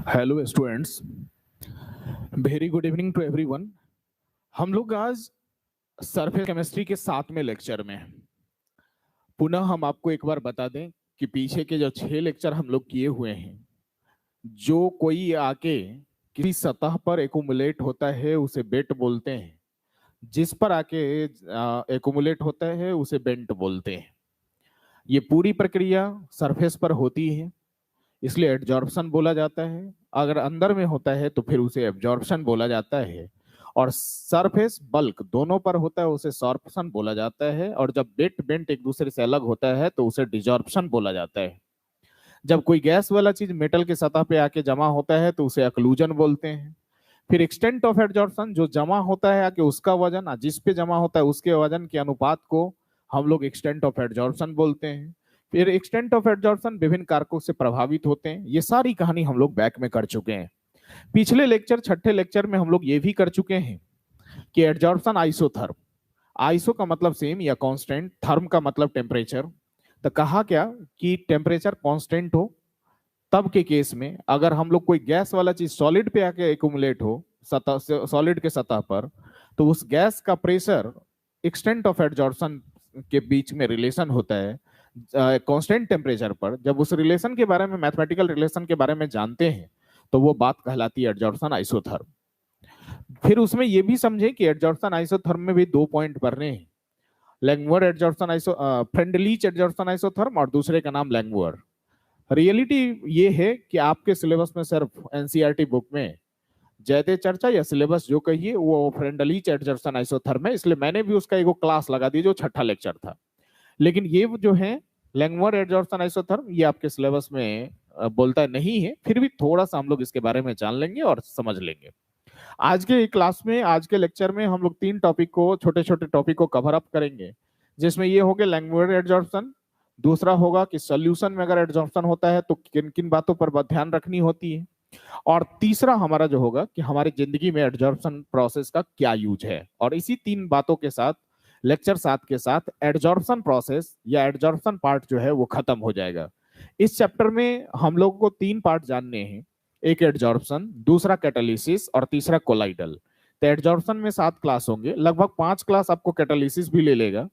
Hello students, very good evening to everyone. हम लोग आज सरफेस केमिस्ट्री के 7वें लेक्चर में हैं। पुनः हम आपको एक बार बता दें कि पीछे के जो 6 लेक्चर हम लोग किए हुए हैं, जो कोई आके किसी सतह पर एकुमुलेट होता है उसे बेट बोलते हैं, जिस पर आके एकुमुलेट होता है उसे बेंट बोलते हैं। ये पूरी प्रक्रिया सरफेस पर होती है, इसलिए एडजॉर्प्शन बोला जाता है। अगर अंदर में होता है तो फिर उसे एब्जॉर्प्शन बोला जाता है, और सरफेस बल्क दोनों पर होता है उसे सॉर्प्शन बोला जाता है, और जब बेट बेंट एक दूसरे से अलग होता है तो उसे डिजॉर्प्शन बोला जाता है। जब कोई गैस वाला चीज मेटल के सतह पे आके जमा होता है तो उसे अक्लूजन बोलते हैं। फिर एक्सटेंट ऑफ एडजॉर्प्शन, जो जमा होता है आके उसका वजन, जिस पे जमा होता है उसके वजन के अनुपात को हम लोग एक्सटेंट ऑफ एडजॉर्प्शन बोलते हैं। फिर एक्सटेंट ऑफ एडजॉर्प्शन विभिन्न कारकों से प्रभावित होते हैं। ये सारी कहानी हम लोग बैक में कर चुके हैं। पिछले लेक्चर, छठे लेक्चर में हम लोग ये भी कर चुके हैं कि एडजॉर्प्शन आइसोथर्म, आइसो का मतलब सेम या कांस्टेंट, थर्म का मतलब टेम्परेचर। तो कहा क्या कि टेम्परेचर कांस्टेंट हो तब के केस में, अगर हम लोग कोई गैस वाला चीज सॉलिड पे आके एक्यूमुलेट हो सतह से, सॉलिड के सतह पर, तो उस गैस का प्रेशर एक्सटेंट ऑफ एडजॉर्प्शन के बीच में रिलेशन होता है कांस्टेंट टेम्परेचर पर। जब उस रिलेशन के बारे में, मैथमेटिकल रिलेशन के बारे में जानते हैं, तो वो बात कहलाती है एडजॉर्प्शन आइसोथर्म। फिर उसमें ये भी समझे कि एडजॉर्प्शन आइसोथर्म में भी 2 पॉइंट पढ़ने हैं। लैंगमुर एडजॉर्प्शन फ्रेंडलीच एडजॉर्प्शन आइसोथर्म, और दूसरे का नाम लैंगमुर। रियलिटी ये है कि आपके सिलेबस में सिर्फ एनसीईआरटी बुक में जयते चर्चा या सिलेबस जो कहिए वो फ्रेंडलीच एडजॉर्प्शन आइसोथर्म है, इसलिए मैंने भी उसका एक क्लास लगा दी जो छठा लेक्चर था। लेकिन ये जो है लैंगमुर एडजॉर्प्शन आइसोथर्म, ये आपके सिलेबस में बोलता नहीं है, फिर भी थोड़ा सा हम लोग इसके बारे में जान लेंगे और समझ लेंगे। आज के क्लास में, आज के लेक्चर में हम लोग 3 टॉपिक को, छोटे छोटे टॉपिक को कवर अप करेंगे, जिसमें ये हो गया लैंगमुर एडजॉर्प्शन। दूसरा होगा कि सॉल्यूशन में अगर एडजॉर्प्शन होता है तो किन किन बातों पर ध्यान रखनी होती है। और तीसरा हमारा जो होगा कि हमारी जिंदगी में एडजॉर्प्शन प्रोसेस का क्या यूज है। और इसी 3 बातों के साथ, लेक्चर 7 के साथ, एडजॉर्प्शन प्रोसेस या एडजॉर्प्शन पार्ट जो है वो खत्म हो जाएगा। इस चैप्टर में हम लोगों को 3 पार्ट जानने हैं, एक एडजॉर्प्शन, दूसरा कैटालिसिस और तीसरा कोलाइडल। तो एडजॉर्प्शन में 7 क्लास होंगे, लगभग 5 क्लास आपको कैटालिसिस भी ले लेगा,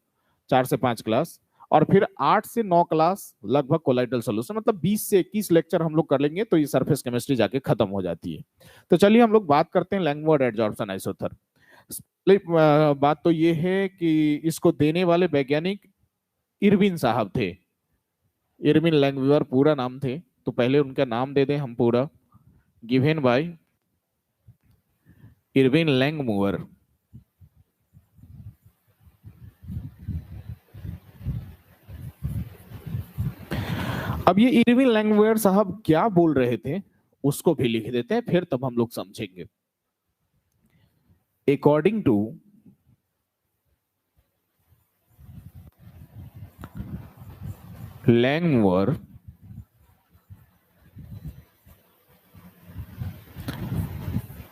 4 से 5 क्लास, और फिर 8 से 9 क्लास लगभग कोलाइडल सॉल्यूशन, मतलब 20 से 21 लेक्चर हम लोग कर लेंगे तो ये सरफेस केमिस्ट्री जाके खत्म हो जाती है। तो चलिए हम लोग बात करते हैं लैंगमुर एडजॉर्प्शन आइसोथर्म। बात तो ये है कि इसको देने वाले वैज्ञानिक इरविन साहब थे। इरविन लैंगम्यूर पूरा नाम थे, तो पहले उनका नाम दे दें हम पूरा। Given by Irving Langmuir. अब ये इरविन लैंगम्यूर साहब क्या बोल रहे थे उसको भी लिख देते हैं, फिर तब हम लोग समझेंगे। According to Langmuir,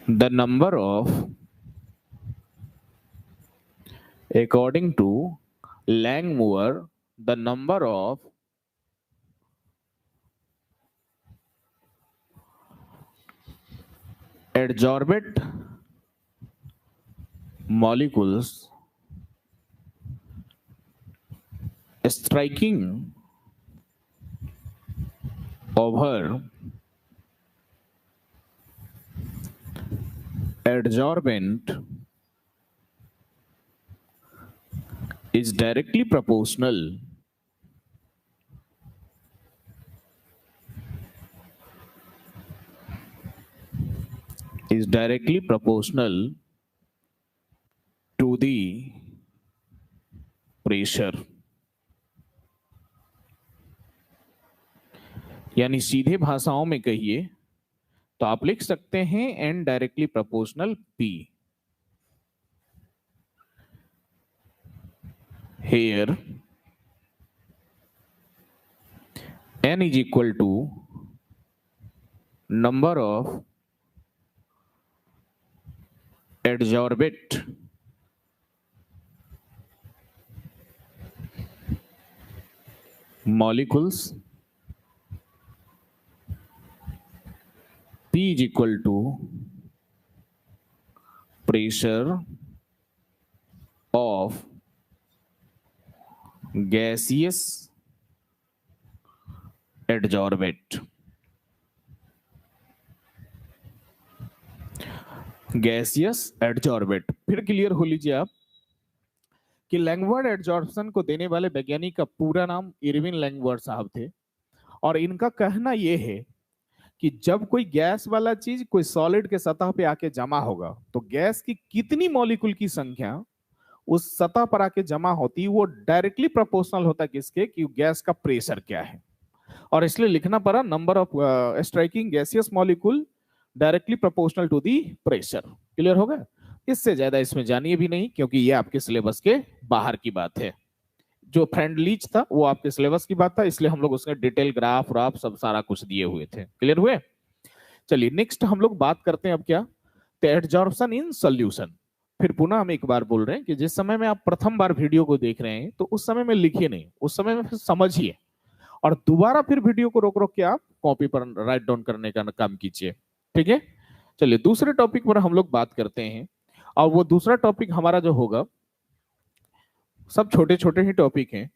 the number of, according to Langmuir, the number of adsorbate molecules striking over adsorbent is directly proportional to the pressure। यानी सीधे भाषाओं में कहिए तो आप लिख सकते हैं n directly proportional p। Here n is equal to number of adsorbate molecules, p P is equal to pressure of gaseous adsorbate. Gaseous adsorbate. फिर क्लियर हो लीजिए आप कि लैंगवर्ड एडजॉर्प्शन को देने वाले वैज्ञानिक का पूरा नाम इरविन लैंगवर्ड साहब थे, और इनका कहना यह है कि जब कोई गैस वाला चीज कोई सॉलिड के सतह पे आके जमा होगा तो गैस की कितनी मॉलिक्यूल की संख्या उस सतह पर आके जमा होती है वो डायरेक्टली प्रोपोर्शनल होता है किसके, कि गैस का प्रेशर क्या है। और इसलिए लिखना पड़ा number of striking gaseous molecule directly proportional to the pressure. Clear हो गया? इससे ज्यादा इसमें जानिए भी नहीं, क्योंकि ये आपके सिलेबस के बाहर की बात है। जो फ्रेंड लीच था वो आपके सिलेबस की बात था, इसलिए हम लोग उसके डिटेल ग्राफ व्राफ सब सारा कुछ दिए हुए थे। क्लियर हुए? चलिए नेक्स्ट हम लोग बात करते हैं अब क्या, तो एडजॉर्प्शन इन सॉल्यूशन। फिर पुनः हम एक बार बोल रहे हैं कि जिस समय में आप प्रथम बार वीडियो को देख रहे हैं तो उस समय में लिखिए नहीं, उस समय में फिर समझिए, और दोबारा फिर वीडियो को रोक रोक के आप कॉपी पर राइट डाउन करने का काम कीजिए। ठीक है? चलिए दूसरे टॉपिक पर हम लोग बात करते हैं, और वो दूसरा टॉपिक हमारा जो होगा, सब छोटे छोटे ही टॉपिक हैं।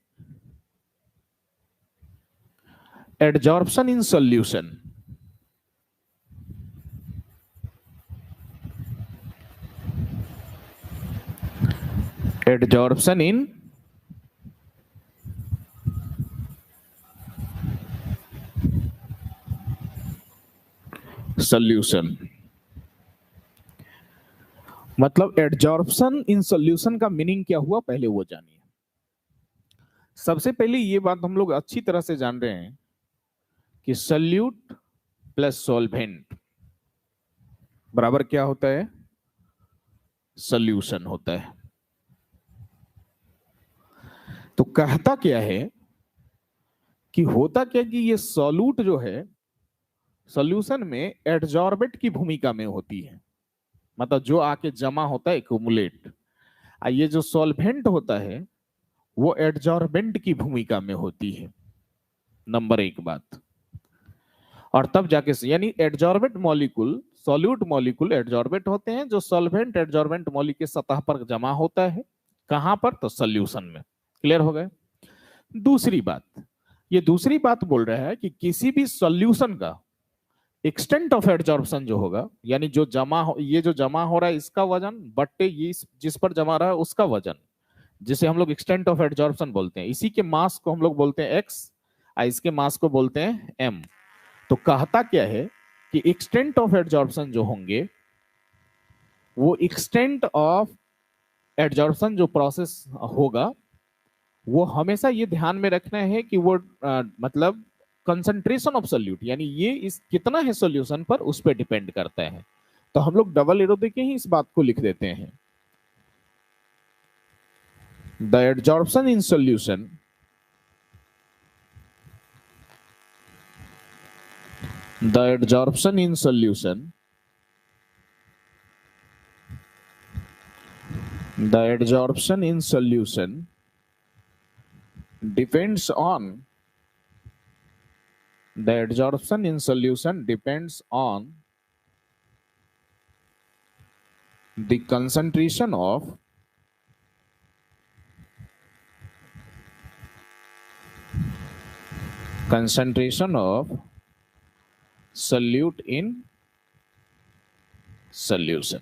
Adsorption in solution. Adsorption in solution, मतलब एडजॉर्प्शन इन सॉल्यूशन का मीनिंग क्या हुआ पहले वो जानिए। सबसे पहले ये बात हम लोग अच्छी तरह से जान रहे हैं कि सॉल्यूट प्लस सॉल्वेंट बराबर क्या होता है, सॉल्यूशन होता है। तो कहता क्या है कि होता क्या कि ये सॉल्यूट जो है सॉल्यूशन में एडजॉर्बेट की भूमिका में होती है, मतलब जो आके जमा होता है एक्युमुलेट। ये जो सॉल्वेंट होता है वो एडजॉर्बेंट की भूमिका में होती है, नंबर एक बात। और तब जाके यानी adsorbent molecule solute molecule adsorbent होते हैं, जो सॉल्वेंट एडजॉर्बेंट मॉलिक्यूल के सतह पर जमा होता है। कहां पर? तो सॉल्यूशन में। क्लियर हो गए? दूसरी बात, ये दूसरी बात बोल रहा है कि किसी भी सॉल्यूशन का एक्सटेंट ऑफ एडजॉर्प्शन जो होगा, यानी जो जमा हो, ये जो जमा हो रहा है इसका वजन बट्टे ये जिस पर जमा रहा है उसका वजन, जिसे हम लोग एक्सटेंट ऑफ एडजॉर्प्शन बोलते हैं। इसी के मास को हम लोग बोलते हैं एक्स, इसके मास को बोलते हैं एम। तो कहता क्या है कि एक्सटेंट ऑफ एडजॉर्प्शन जो होंगे वो एक्सटेंट ऑफ एडजॉर्प्शन जो प्रोसेस होगा वो हमेशा ये ध्यान में रखना है कि वो मतलब कंसंट्रेशन ऑफ सोल्यूट, यानी ये इस कितना है सॉल्यूशन पर उस पर डिपेंड करता है। तो हम लोग डबल एरो देके ही इस बात को लिख देते हैं। The adsorption in solution the adsorption in solution the adsorption in solution depends on the adsorption in solution depends on the concentration of solute in solution।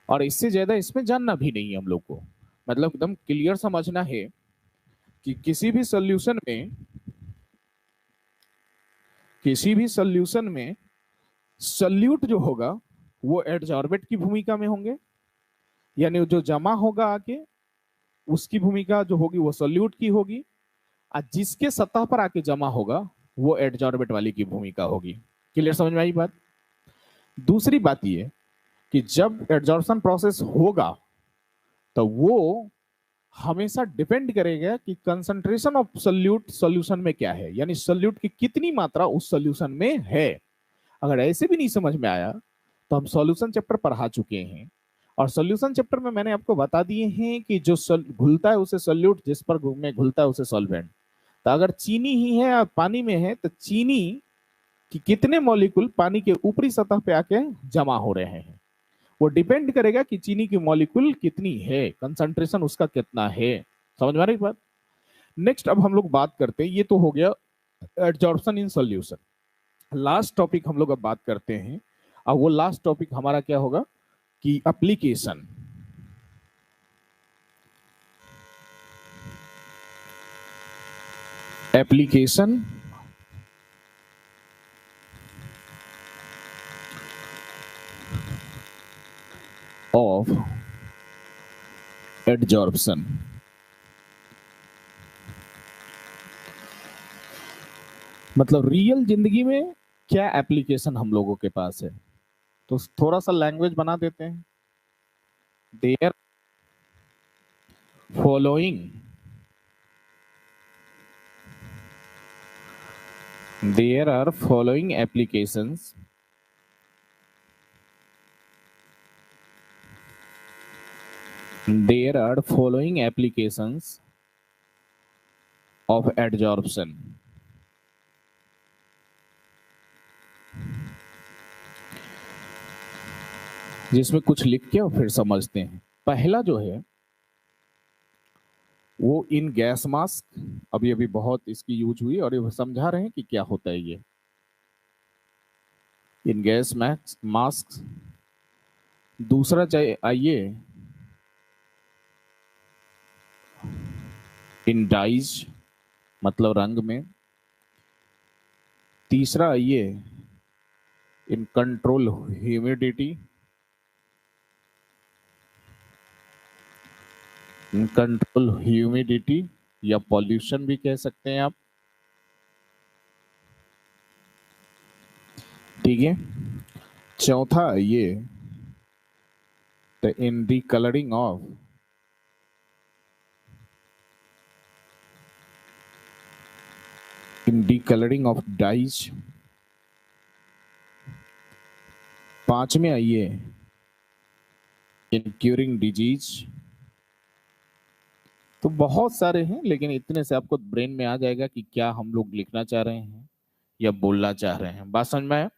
और इससे ज्यादा इसमें जानना भी नहीं है हम लोग को, मतलब एकदम क्लियर समझना है कि किसी भी सॉल्यूशन में सॉल्यूट जो होगा वो एडजॉर्बेट की भूमिका में होंगे, यानी जो जमा होगा आके उसकी भूमिका जो होगी वो सॉल्यूट की होगी, और जिसके सतह पर आके जमा होगा वो एडजॉर्बेट वाली की भूमिका होगी। क्लियर समझ में आई बात? दूसरी बात ये कि जब एडजॉर्प्शन प्रोसेस होगा तो वो हमेशा डिपेंड करेगा कि कंसंट्रेशन ऑफ सोल्यूट सॉल्यूशन में क्या है, यानी सोल्यूट की कितनी मात्रा उस सॉल्यूशन में है। अगर ऐसे भी नहीं समझ में आया तो हम सॉल्यूशन चैप्टर पढ़ा चुके हैं, और सॉल्यूशन चैप्टर में मैंने आपको बता दिए हैं कि जो घुलता है उसे सोल्यूट, जिस पर में घुलता है उसे सॉल्वेंट। तो अगर चीनी ही है या पानी में है तो चीनी कि कितने मॉलिक्यूल पानी के ऊपरी सतह पे आके जमा हो रहे हैं। वो डिपेंड करेगा कि चीनी की मॉलिक्यूल कितनी है, कंसंट्रेशन उसका कितना है। समझ में आ रही बात? नेक्स्ट अब हम लोग बात करते हैं, ये तो हो गया adsorption in solution. Last topic हम लोग अब बात करते हैं, और वो लास्ट टॉपिक हमारा क्या होगा कि एप्लीकेशन। Application of adsorption. मतलब रियल जिंदगी में क्या एप्लीकेशन हम लोगों के पास है। तो थोड़ा सा लैंग्वेज बना देते हैं। There following there are following applications there are following applications of adsorption। जिसमें कुछ लिख के और फिर समझते हैं। पहला जो है वो इन गैस मास्क, अभी अभी बहुत इसकी यूज हुई और ये समझा रहे हैं कि क्या होता है ये इन गैस मास्क। दूसरा चाहिए आइए इन डाइज, मतलब रंग में। तीसरा आइए in control humidity, control humidity या पॉल्यूशन भी कह सकते हैं आप। ठीक है। चौथा ये in the colouring of in the colouring of dyes. पांचवें आइए इन क्यूरिंग डिजीज। तो बहुत सारे हैं, लेकिन इतने से आपको ब्रेन में आ जाएगा कि क्या हम लोग लिखना चाह रहे हैं या बोलना चाह रहे हैं। बात समझ में आया?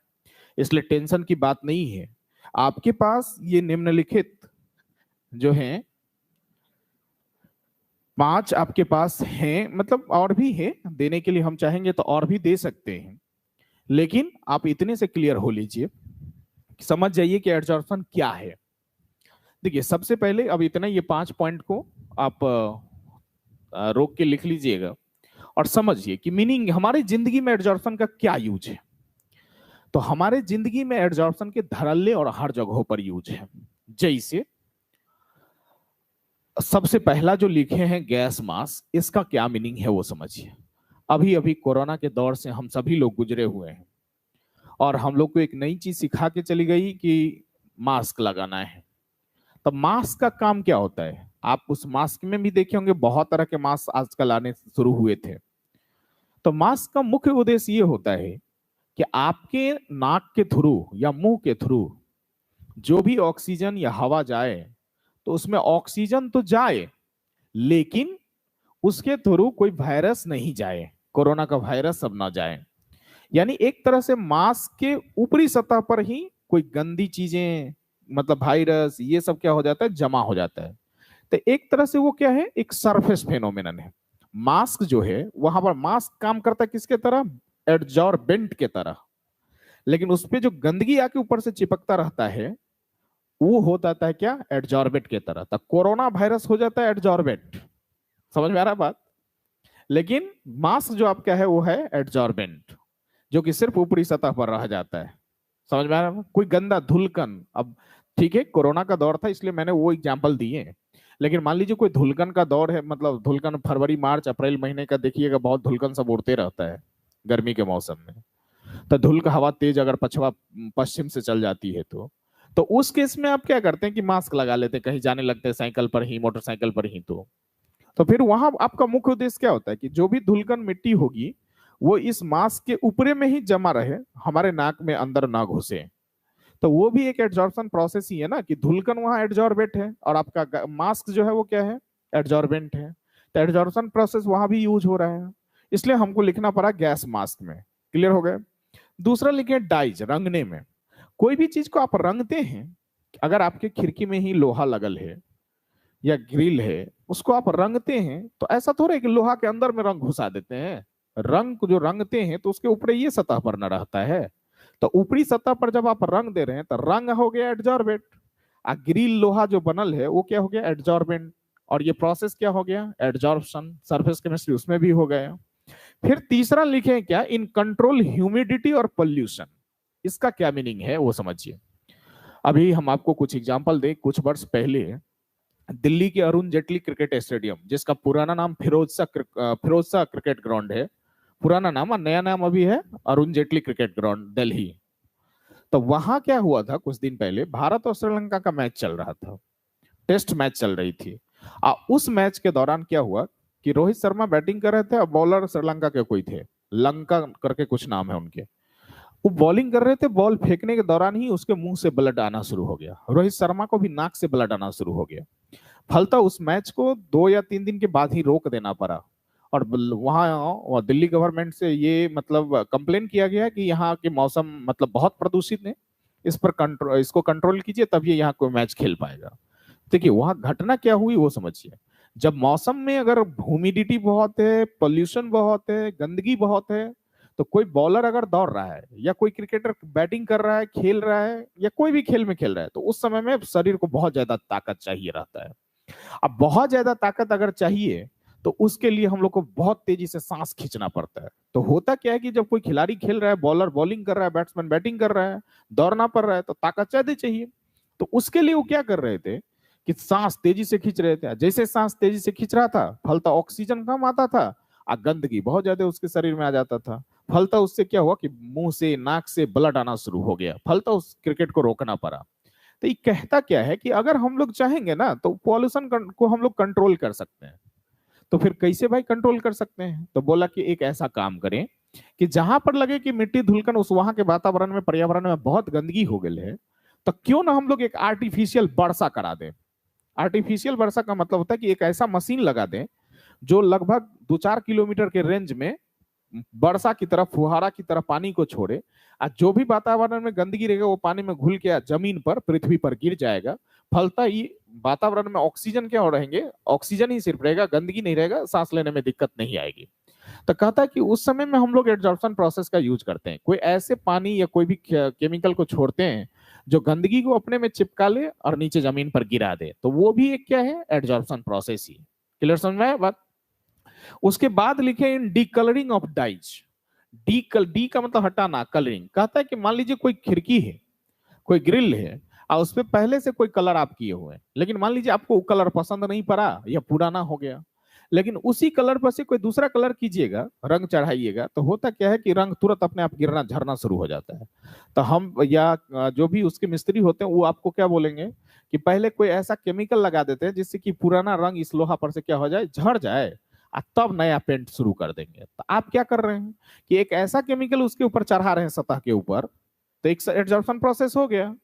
इसलिए टेंशन की बात नहीं है। आपके पास ये निम्नलिखित जो हैं 5 आपके पास हैं, मतलब और भी है देने के लिए, हम चाहेंगे तो और भी दे सकते हैं, लेकिन आप इतने से क्लियर हो लीजिए, समझ जाइए कि एडजॉर्प्शन क्या है। देखिए सबसे पहले अब इतना ये 5 पॉइंट को आप रोक के लिख लीजिएगा और समझिए कि मीनिंग हमारी जिंदगी में एडजॉर्प्शन का क्या यूज है। तो हमारे जिंदगी में एडजॉर्प्शन के धड़ल्ले और हर जगहों पर यूज है। जैसे सबसे पहला जो लिखे हैं गैस मास्क, इसका क्या मीनिंग है वो समझिए। अभी अभी कोरोना के दौर से हम सभी लोग गुजरे हुए हैं और हम लोग को एक नई चीज सिखा के चली गई कि मास्क लगाना है। तो मास्क का काम क्या होता है? आप उस मास्क में भी देखे होंगे बहुत तरह के मास्क आजकल आने शुरू हुए थे। तो मास्क का मुख्य उद्देश्य ये होता है कि आपके नाक के थ्रू या मुंह के थ्रू जो भी ऑक्सीजन या हवा जाए, तो उसमें ऑक्सीजन तो जाए, लेकिन उसके थ्रू कोई वायरस नहीं जाए, कोरोना का वायरस सब ना जाए। यानी एक तरह से मास्क के ऊपरी सतह पर ही कोई गंदी चीजें, मतलब वायरस, ये सब क्या हो जाता है, जमा हो जाता है। तो एक तरह से वो क्या है, एक सरफेस फेनोमेनन है। मास्क जो है वहां पर मास्क काम करता है किसके तरह, एडजॉर्बेंट के तरह। लेकिन उस पे जो गंदगी आके ऊपर से चिपकता रहता है वो हो जाता है क्या, एडजॉर्बेंट के तरह। तो कोरोना वायरस हो जाता है एडजॉर्बेंट। समझ में आ रहा है बात? लेकिन मास्क जो आपका है वो है एडजॉर्बेंट, जो कि सिर्फ ऊपरी सतह पर रह जाता है। समझ में आ रहा है? कोई गंदा धुलकन, अब ठीक है कोरोना का दौर था इसलिए मैंने वो एग्जाम्पल दिए, लेकिन मान लीजिए कोई धुलकन का दौर है, मतलब धुलकन फरवरी मार्च अप्रैल महीने का देखिएगा, बहुत धुलकन सब उड़ते रहता है गर्मी के मौसम में। तो धुल का हवा तेज अगर पश्चिम से चल जाती है तो उस केस में आप क्या करते हैं कि मास्क लगा लेते हैं, कहीं जाने लगते हैं साइकिल पर ही, मोटरसाइकिल पर ही। तो फिर वहां आपका मुख्य उद्देश्य क्या होता है कि जो भी धुलकन मिट्टी होगी वो इस मास्क के ऊपरे में ही जमा रहे, हमारे नाक में अंदर ना घुसे। तो वो भी एक एडजॉर्प्शन प्रोसेस ही है ना, कि धुलकन वहां एडजॉर्बेंट है और आपका मास्क जो है वो क्या है, एडजॉर्बेंट है। तो एडजॉर्प्शन प्रोसेस वहां भी यूज हो रहा है, इसलिए हमको लिखना पड़ा गैस मास्क में। क्लियर हो गए? दूसरा लिखे डाइज, रंगने में। कोई भी चीज को आप रंगते हैं, अगर आपके खिड़की में ही लोहा लगल है या ग्रिल है, उसको आप रंगते हैं तो ऐसा थोड़ा है कि लोहा के अंदर में रंग घुसा देते हैं। रंग को जो रंगते हैं तो उसके ऊपर ये सतह पर न रहता है। तो ऊपरी सतह पर जब आप रंग दे रहे हैं तो रंग हो गया एडजॉर्बेंट, और ग्रिल लोहा जो बनल है वो क्या हो गया, एडजॉर्बेंट। और ये प्रोसेस क्या हो गया, एडजॉर्प्शन। सरफेस केमिस्ट्री उसमें भी हो गया। फिर तीसरा लिखे क्या, इन कंट्रोल ह्यूमिडिटी और पोल्यूशन। इसका क्या मीनिंग है वो समझिए। अभी हम आपको कुछ एग्जांपल दें। कुछ वर्ष पहले दिल्ली के अरुण जेटली क्रिकेट स्टेडियम, जिसका पुराना नाम फिरोज शाह क्रिकेट ग्राउंड है, पुराना नाम, और नया नाम अभी है अरुण जेटली क्रिकेट ग्राउंड दिल्ली। तो वहां क्या हुआ था, कुछ दिन पहले भारत और श्रीलंका का मैच चल रहा था, टेस्ट मैच चल रही थी। उस मैच के दौरान क्या हुआ कि रोहित शर्मा बैटिंग कर रहे थे और बॉलर श्रीलंका के कोई थे, लंका करके कुछ नाम है उनके। वो बॉलिंग कर रहे थे, बॉल फेंकने के दौरान ही उसके मुंह से ब्लड आना शुरू हो गया। रोहित शर्मा को भी नाक से ब्लड आना शुरू हो गया। फलता उस मैच को 2 या 3 दिन के बाद ही रोक देना पड़ा। और वहाँ दिल्ली गवर्नमेंट से ये मतलब कंप्लेन किया गया कि यहाँ के मौसम मतलब बहुत प्रदूषित है, इसको कंट्रोल कीजिए तब ये यहाँ कोई मैच खेल पाएगा। देखिए वहां घटना क्या हुई वो समझिए। जब मौसम में अगर ह्यूमिडिटी बहुत है, पोल्यूशन बहुत है, गंदगी बहुत है, तो कोई बॉलर अगर दौड़ रहा है या कोई क्रिकेटर बैटिंग कर रहा है, खेल रहा है, या कोई भी खेल में खेल रहा है, तो उस समय में शरीर को बहुत ज्यादा ताकत चाहिए रहता है। अब बहुत ज्यादा ताकत अगर चाहिए तो उसके लिए हम लोग को बहुत तेजी से सांस खींचना पड़ता है। तो होता क्या है कि जब कोई खिलाड़ी खेल रहा है, बॉलर बॉलिंग कर रहा है, बैट्समैन बैटिंग कर रहा है, दौड़ना पड़ रहा है, तो ताकत ज्यादा चाहिए। तो उसके लिए वो क्या कर रहे थे कि सांस तेजी से खींच रहे थे। जैसे सांस तेजी से खींच रहा था, फलता ऑक्सीजन कम आता था और गंदगी बहुत ज्यादा उसके शरीर में आ जाता था। फलता उससे क्या हुआ कि मुंह से नाक से ब्लड आना शुरू हो गया। फलता उस क्रिकेट को रोकना पड़ा। तो ये कहता क्या है कि अगर हम लोग चाहेंगे ना तो पॉल्यूशन को हम लोग कंट्रोल कर सकते हैं। तो फिर कैसे भाई कंट्रोल कर सकते हैं, तो बोला कि एक ऐसा काम करें कि जहां पर लगे कि मिट्टी धुलकन उस वहां के वातावरण में, पर्यावरण में बहुत गंदगी हो गई है, तो क्यों ना हम लोग एक आर्टिफिशियल वर्षा करा दें। आर्टिफिशियल वर्षा का मतलब होता है कि एक ऐसा मशीन लगा दें जो लगभग 2-4 किलोमीटर के रेंज में वर्षा की तरफ, फुहारा की तरफ पानी को छोड़े। और जो भी वातावरण में गंदगी रहेगा वो पानी में घुल के जमीन पर, पृथ्वी पर गिर जाएगा। फलता ही वातावरण में ऑक्सीजन क्या हो रहेंगे, ऑक्सीजन ही सिर्फ रहेगा, गंदगी नहीं रहेगा, सांस लेने में दिक्कत नहीं आएगी। तो कहता है कि उस समय में हम लोग एडजॉर्प्शन प्रोसेस का यूज करते हैं। कोई ऐसे पानी या कोई भी केमिकल को छोड़ते हैं जो गंदगी को अपने में चिपका ले और नीचे जमीन पर गिरा दे, तो वो भी एक क्या है, एडजॉर्प्शन प्रोसेस ही। क्लियर समझ में आया बात। उसके बाद लिखे इन डीकलरिंग ऑफ डाइज। डी का मतलब हटाना, कलरिंग। कहता है कि मान लीजिए कोई खिड़की है, कोई ग्रिल है, और उस पर पहले से कोई कलर आप किए हुए हैं, लेकिन मान लीजिए आपको वो कलर पसंद नहीं पड़ा या पुराना हो गया, लेकिन उसी कलर पर से कोई दूसरा कलर कीजिएगा, रंग चढ़ाइएगा, तो होता क्या है कि रंग तुरंत अपने आप गिरना, झरना शुरू हो जाता है। तो हम या जो भी उसके मिस्त्री होते हैं वो आपको क्या बोलेंगे कि पहले कोई ऐसा केमिकल लगा देते हैं जिससे कि पुराना रंग इस लोहा पर से क्या हो जाए, झड़ जाए, तब नया पेंट शुरू कर देंगे। तो आप क्या कर रहे हैं कि एक ऐसा केमिकल उसके ऊपर चढ़ा रहे हैं सतह के ऊपर, तो एक एडजॉर्प्शन प्रोसेस हो गया।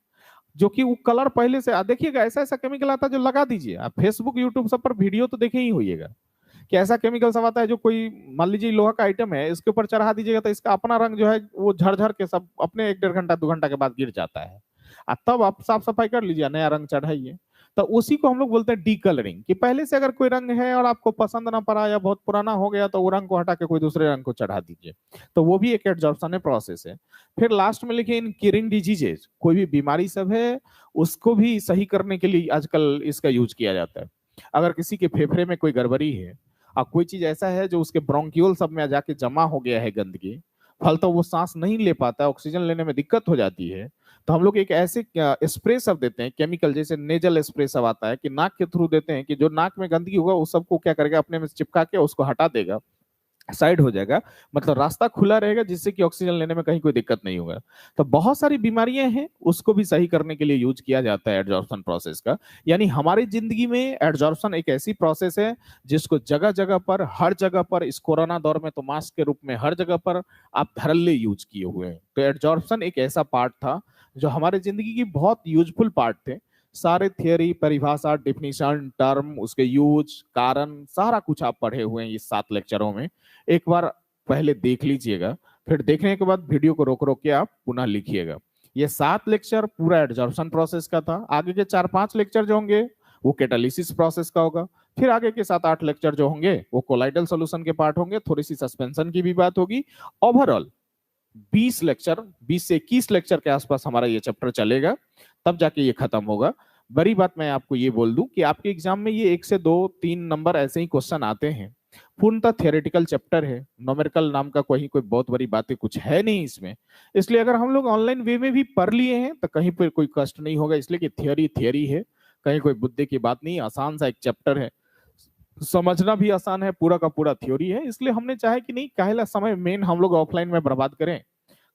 जो कि वो कलर पहले से, देखिएगा ऐसा ऐसा केमिकल आता है जो लगा दीजिए आप, फेसबुक यूट्यूब सब पर वीडियो तो देखे ही होइएगा कि ऐसा केमिकल सब आता है जो कोई मान लीजिए लोहा का आइटम है, इसके ऊपर चढ़ा दीजिएगा तो इसका अपना रंग जो है वो झरझर के सब अपने 1-1.5 घंटा 2 घंटा के बाद गिर जाता है। तब आप साफ सफाई कर लीजिए, नया रंग चढ़ाइए। तो उसी को हम लोग बोलते हैं डी कलरिंग, कि पहले से अगर कोई रंग है और आपको पसंद ना पड़ा या बहुत पुराना हो गया तो वो रंग को हटा के कोई दूसरे रंग को चढ़ा दीजिए। तो वो भी एक एडजॉर्प्शन प्रोसेस है। फिर लास्ट में लिखे इन क्यूरिंग डिजीजेज, कोई भी बीमारी सब है उसको भी सही करने के लिए आजकल इसका यूज किया जाता है। अगर किसी के फेफड़े में कोई गड़बड़ी है और कोई चीज ऐसा है जो उसके ब्रोंक्यूल सब में जाके जमा हो गया है गंदगी, फलता वो सांस नहीं ले पाता, ऑक्सीजन लेने में दिक्कत हो जाती है, तो हम लोग एक ऐसे स्प्रे सब देते हैं केमिकल, जैसे नेजल स्प्रे सब आता है कि नाक के थ्रू देते हैं, कि जो नाक में गंदगी होगा उस सबको क्या करेगा, अपने में चिपका के उसको हटा देगा, साइड हो जाएगा, मतलब रास्ता खुला रहेगा जिससे कि ऑक्सीजन लेने में कहीं कोई दिक्कत नहीं होगा। तो बहुत सारी बीमारियां हैं उसको भी सही करने के लिए यूज किया जाता है एडजॉर्प्शन प्रोसेस का। यानी हमारी जिंदगी में एडजॉर्प्शन एक ऐसी प्रोसेस है जिसको जगह जगह पर, हर जगह पर, इस कोरोना दौर में तो मास्क के रूप में हर जगह पर आप धड़ल्ले यूज किए हुए हैं। तो एडजॉर्प्शन एक ऐसा पार्ट था जो हमारे जिंदगी की बहुत यूजफुल पार्ट थे। सारे थियरी, परिभाषा, डिफिनीशन, टर्म, उसके यूज, कारण, सारा कुछ आप पढ़े हुए हैं इस 7 लेक्चरों में। एक बार पहले देख लीजिएगा, फिर देखने के बाद वीडियो को रोक रोक के आप पुनः लिखिएगा। ये 7 लेक्चर पूरा एडजॉर्प्शन प्रोसेस का था। आगे के 4-5 लेक्चर जो होंगे वो कैटालिसिस प्रोसेस का होगा। फिर आगे के 7-8 लेक्चर जो होंगे वो कोलाइडल सॉल्यूशन के पार्ट होंगे, थोड़ी सी सस्पेंशन की भी बात होगी। ओवरऑल 20 लेक्चर, 20 से 21 लेक्चर के आसपास हमारा ये चैप्टर चलेगा, तब जाके ये खत्म होगा। बड़ी बात मैं आपको ये बोल दूं कि आपके एग्जाम में ये 1 से 2-3 नंबर ऐसे ही क्वेश्चन आते हैं। पूर्णतः थियोरेटिकल चैप्टर है, न्यूमेरिकल नाम का कोई बहुत बड़ी बातें कुछ है नहीं इसमें। इसलिए अगर हम लोग ऑनलाइन वे में भी पढ़ लिए हैं तो कहीं पर कोई कष्ट नहीं होगा, इसलिए कि थियोरी थियोरी है, कहीं कोई बुद्धि की बात नहीं, आसान सा एक चैप्टर है, समझना भी आसान है, पूरा का पूरा थ्योरी है। इसलिए हमने चाहे कि नहीं काहेला समय मेन हम लोग ऑफलाइन में बर्बाद करें,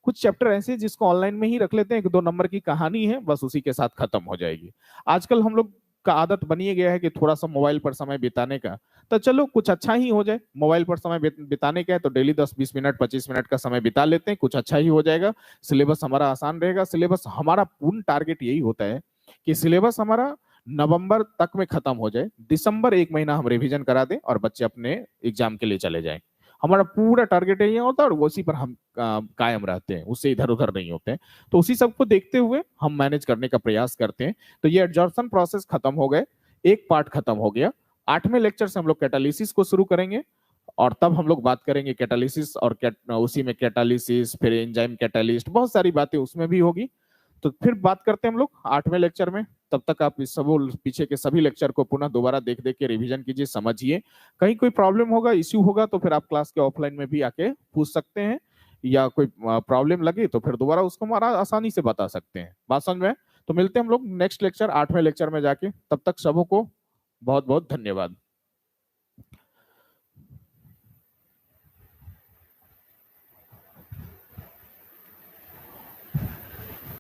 कुछ चैप्टर ऐसे जिसको ऑनलाइन में ही रख लेते हैं, 1-2 नंबर की कहानी है, बस उसी के साथ खत्म हो जाएगी। आजकल हम लोग का आदत बनी गया है कि थोड़ा सा मोबाइल पर समय बिताने का, तो चलो कुछ अच्छा ही हो जाए। मोबाइल पर समय बिताने का है तो डेली 10-20 मिनट 25 मिनट का समय बिता लेते हैं, कुछ अच्छा ही हो जाएगा। सिलेबस हमारा आसान रहेगा। सिलेबस हमारा पूर्ण टारगेट यही होता है कि सिलेबस हमारा नवंबर तक में खत्म हो जाए, दिसंबर 1 महीना हम रिवीजन करा दें और बच्चे अपने एग्जाम के लिए चले जाएं। हमारा पूरा टारगेट यही होता है और उसी पर हम कायम रहते हैं, उससे इधर उधर नहीं होते हैं। तो उसी सबको देखते हुए हम मैनेज करने का प्रयास करते हैं। तो ये एडजॉर्प्शन प्रोसेस खत्म हो गए, एक पार्ट खत्म हो गया। 8वें लेक्चर से हम लोग कैटालिसिस को शुरू करेंगे और तब हम लोग बात करेंगे कैटालिसिस और उसी में कैटालिसिस, फिर एंजाइम कैटालिस्ट, बहुत सारी बातें उसमें भी होगी। तो फिर बात करते हैं हम लोग 8वें लेक्चर में। तब तक आप इस सब पीछे के सभी लेक्चर को पुनः दोबारा देख देख के रिवीजन कीजिए, समझिए। कहीं कोई प्रॉब्लम होगा, इश्यू होगा तो फिर आप क्लास के ऑफलाइन में भी आके पूछ सकते हैं, या कोई प्रॉब्लम लगे तो फिर दोबारा उसको हमारा आसानी से बता सकते हैं। बात समझ में? तो मिलते हैं हम लोग नेक्स्ट लेक्चर 8वें लेक्चर में जाके। तब तक सबों को बहुत बहुत धन्यवाद।